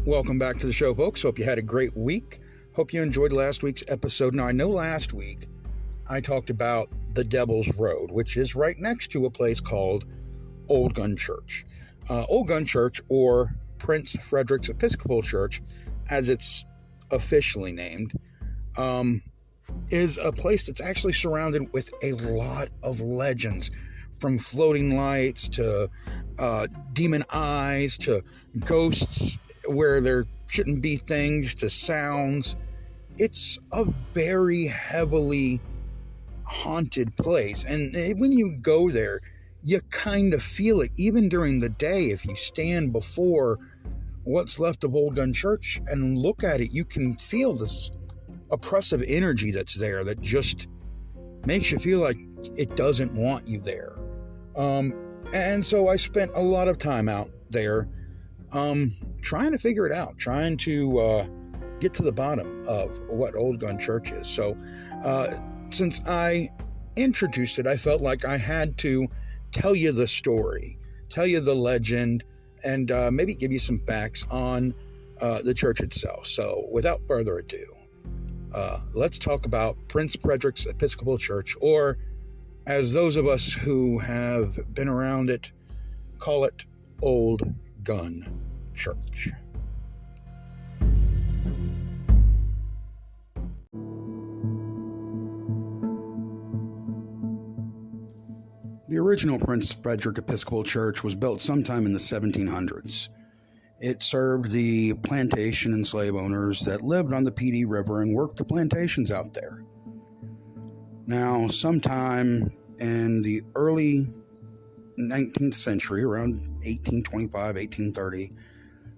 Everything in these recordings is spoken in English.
Welcome back to the show, folks. Hope you had a great week. Hope you enjoyed last week's episode. Now, I know last week I talked about the Devil's Road, which is right next to a place called Old Gunn Church. Old Gunn Church, or Prince Frederick's Episcopal Church, as it's officially named, is a place that's actually surrounded with a lot of legends, from floating lights to demon eyes to ghosts where there shouldn't be things to sounds. It's a very heavily haunted place, and when you go there, you kind of feel it even during the day. If you stand before what's left of Old Gunn Church and look at it, you can feel this oppressive energy that's there that just makes you feel like it doesn't want you there. And so I spent a lot of time out there trying to figure it out, trying to get to the bottom of what Old Gunn Church is. So since I introduced it, I felt like I had to tell you the story, tell you the legend, and maybe give you some facts on the church itself. So without further ado, let's talk about Prince Frederick's Episcopal Church, or as those of us who have been around it call it, Old Gunn Church. The original Prince Frederick Episcopal Church was built sometime in the 1700s. It served the plantation and slave owners that lived on the PD River and worked the plantations out there. Now, sometime in the early 19th century, around 1825, 1830,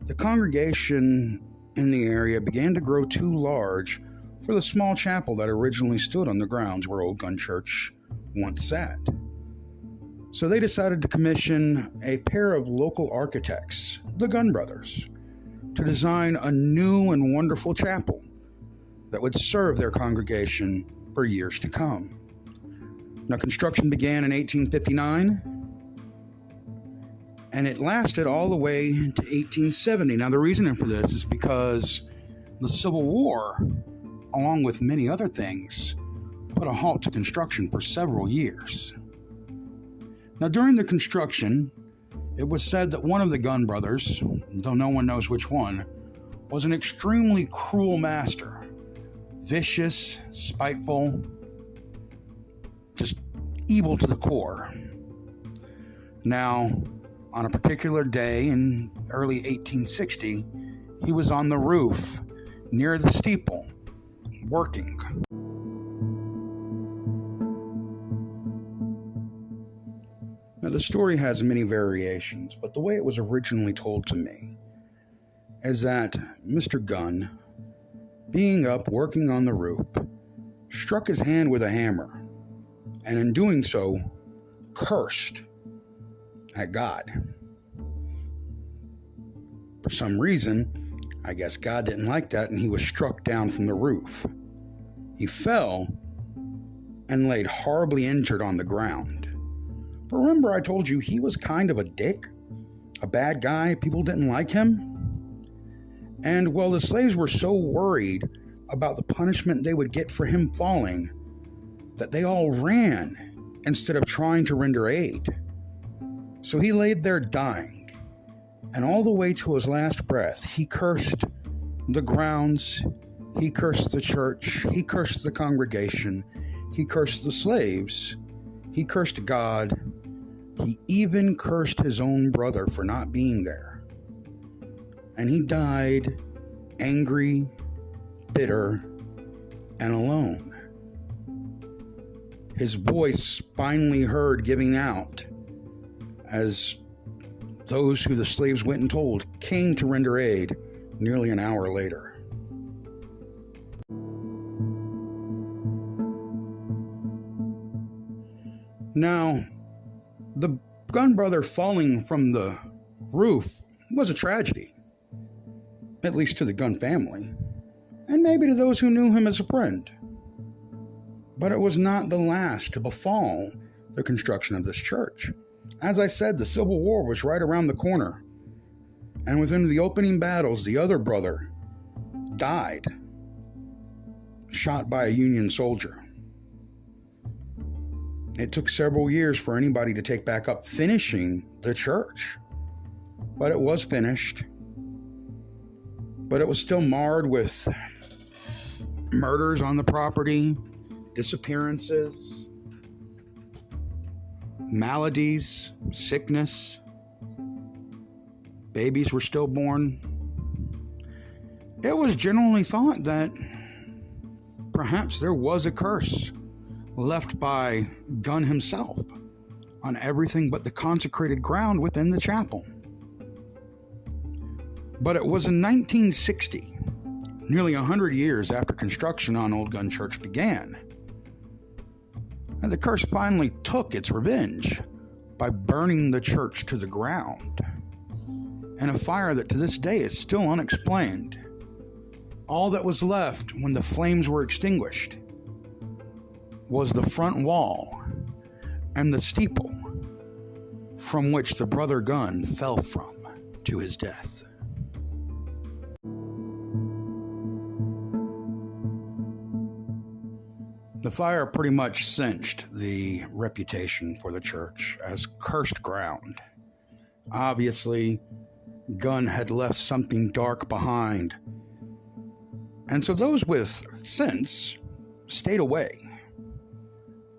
the congregation in the area began to grow too large for the small chapel that originally stood on the grounds where Old Gunn Church once sat. So they decided to commission a pair of local architects, the Gunn brothers, to design a new and wonderful chapel that would serve their congregation for years to come. Now, construction began in 1859, and it lasted all the way to 1870. Now, the reason for this is because the Civil War, along with many other things, put a halt to construction for several years. Now, during the construction, it was said that one of the Gunn brothers, though no one knows which one, was an extremely cruel master. Vicious, spiteful, just evil to the core. Now, on a particular day in early 1860, he was on the roof near the steeple, working. Now, the story has many variations, but the way it was originally told to me is that Mr. Gunn, being up working on the roof, struck his hand with a hammer, and in doing so, cursed at God. For some reason, I guess God didn't like that, and he was struck down from the roof. He fell and laid horribly injured on the ground. But remember, I told you he was kind of a dick, a bad guy. People didn't like him. And well, the slaves were so worried about the punishment they would get for him falling that they all ran instead of trying to render aid. So he laid there dying, and all the way to his last breath, he cursed the grounds, he cursed the church, he cursed the congregation, he cursed the slaves, he cursed God, he even cursed his own brother for not being there. And he died angry, bitter, and alone. His voice finally heard giving out as those who the slaves went and told came to render aid nearly an hour later. Now, the Gunn brother falling from the roof was a tragedy, at least to the Gunn family, and maybe to those who knew him as a friend. But it was not the last to befall the construction of this church. As I said, the Civil War was right around the corner, And within the opening battles, the other brother died, shot by a Union soldier. It took several years for anybody to take back up finishing the church. But it was finished. But it was still marred with murders on the property, disappearances, maladies, sickness. Babies were still born. It was generally thought that perhaps there was a curse left by Gunn himself on everything but the consecrated ground within the chapel. But it was in 1960, nearly 100 years after construction on Old Gunn Church began, and the curse finally took its revenge by burning the church to the ground, in a fire that to this day is still unexplained. All that was left when the flames were extinguished was the front wall and the steeple from which the brother Gunn fell from to his death. The fire pretty much cinched the reputation for the church as cursed ground. Obviously, Gunn had left something dark behind, and so those with sense stayed away.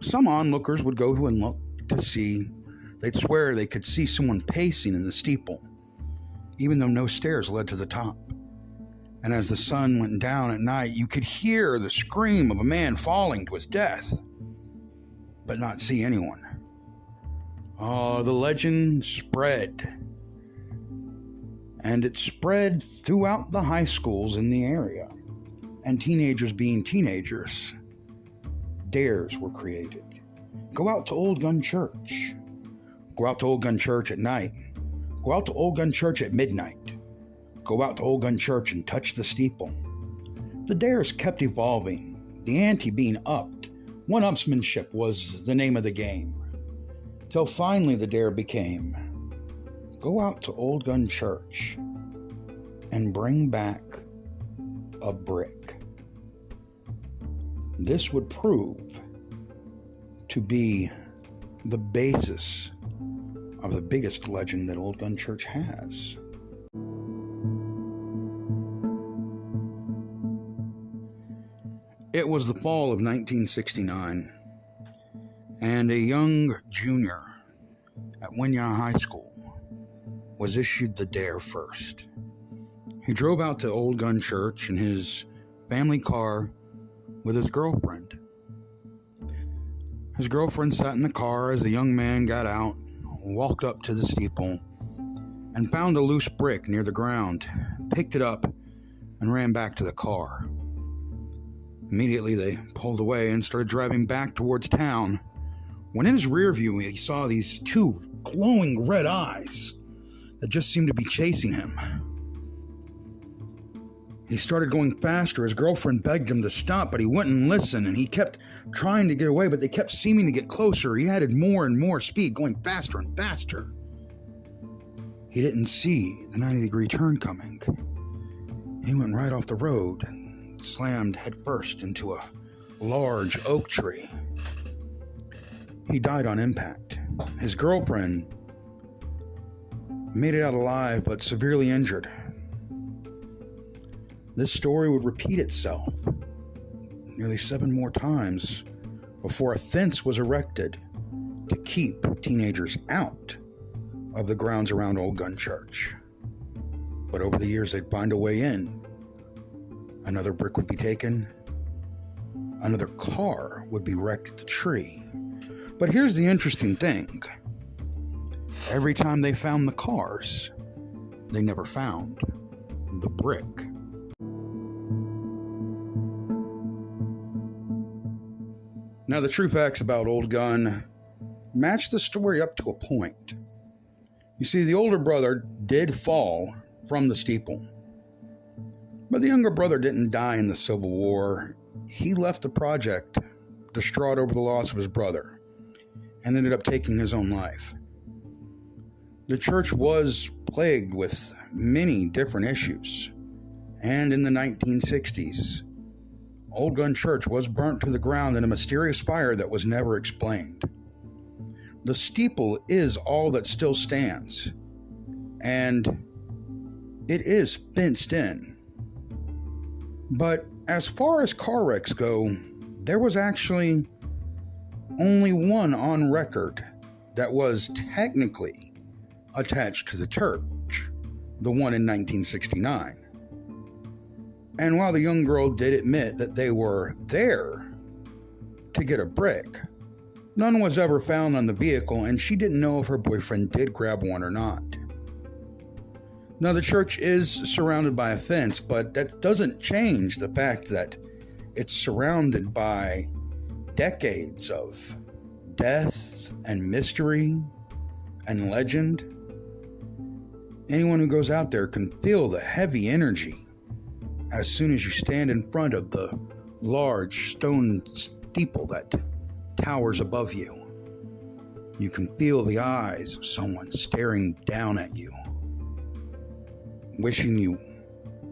Some onlookers would go and look to see. They'd swear they could see someone pacing in the steeple, even though no stairs led to the top. And as the sun went down at night, you could hear the scream of a man falling to his death, but not see anyone. Oh, the legend spread. And it spread throughout the high schools in the area. And teenagers being teenagers, dares were created. Go out to Old Gunn Church. Go out to Old Gunn Church at night. Go out to Old Gunn Church at midnight. Go out to Old Gunn Church and touch the steeple. The dares kept evolving, the ante being upped. One-upsmanship was the name of the game. Till finally the dare became, go out to Old Gunn Church and bring back a brick. This would prove to be the basis of the biggest legend that Old Gunn Church has. It was the fall of 1969, and a young junior at Winyah High School was issued the dare first. He drove out to Old Gunn Church in his family car with his girlfriend. His girlfriend sat in the car as the young man got out, walked up to the steeple, and found a loose brick near the ground, picked it up, and ran back to the car. Immediately they pulled away and started driving back towards town, when in his rear view he saw these two glowing red eyes that just seemed to be chasing him. He started going faster. His girlfriend begged him to stop, but he wouldn't listen, and he kept trying to get away, but they kept seeming to get closer. He added more and more speed, going faster and faster. He didn't see the 90-degree turn coming. He went right off the road and slammed headfirst into a large oak tree. He died on impact. His girlfriend made it out alive, but severely injured. This story would repeat itself nearly 7 more times before a fence was erected to keep teenagers out of the grounds around Old Gunn Church. But over the years, they'd find a way in. Another brick would be taken. Another car would be wrecked at the tree. But here's the interesting thing. Every time they found the cars, they never found the brick. Now, the true facts about Old Gunn match the story up to a point. You see, the older brother did fall from the steeple, but the younger brother didn't die in the Civil War. He left the project distraught over the loss of his brother and ended up taking his own life. The church was plagued with many different issues, and in the 1960s, Old Gunn Church was burnt to the ground in a mysterious fire that was never explained. The steeple is all that still stands, and it is fenced in. But as far as car wrecks go, there was actually only one on record that was technically attached to the church, the one in 1969. And while the young girl did admit that they were there to get a brick, none was ever found on the vehicle, and she didn't know if her boyfriend did grab one or not. Now, the church is surrounded by a fence, but that doesn't change the fact that it's surrounded by decades of death and mystery and legend. Anyone who goes out there can feel the heavy energy as soon as you stand in front of the large stone steeple that towers above you. You can feel the eyes of someone staring down at you, wishing you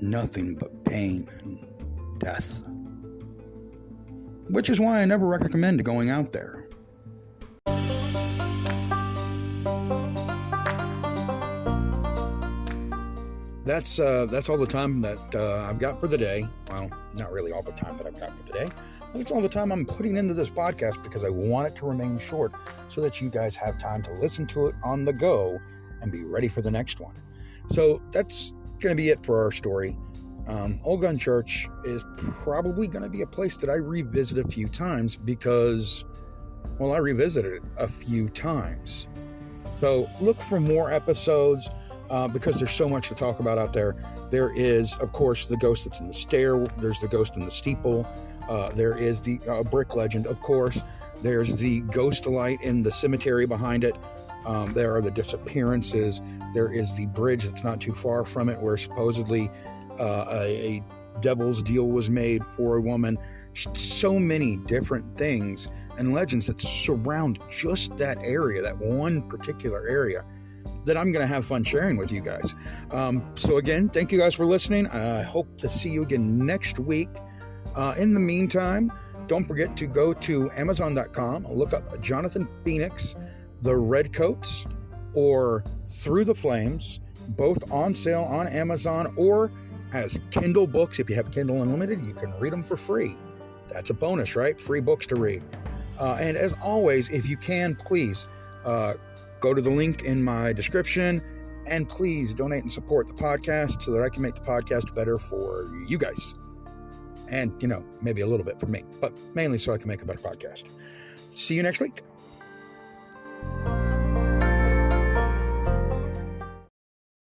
nothing but pain and death. Which is why I never recommend going out there. That's all the time that I've got for the day. Well, not really all the time that I've got for the day, but it's all the time I'm putting into this podcast because I want it to remain short so that you guys have time to listen to it on the go and be ready for the next one. So that's going to be it for our story. Old Gunn Church is probably going to be a place that I revisit a few times because, well, I revisited it a few times. So look for more episodes. Because there's so much to talk about out there. There is, of course, the ghost that's in the stair. There's the ghost in the steeple. There is the brick legend, of course. There's the ghost light in the cemetery behind it. There are the disappearances. There is the bridge that's not too far from it where supposedly a devil's deal was made for a woman. So many different things and legends that surround just that area, that one particular area, that I'm going to have fun sharing with you guys. So again, thank you guys for listening. I hope to see you again next week. In the meantime, don't forget to go to Amazon.com, look up Jonathan Phoenix, The Redcoats, or Through the Flames, both on sale on Amazon or as Kindle books. If you have Kindle Unlimited, you can read them for free. That's a bonus, right? Free books to read. And as always, if you can, please go to the link in my description and please donate and support the podcast so that I can make the podcast better for you guys. And, maybe a little bit for me, but mainly so I can make a better podcast. See you next week.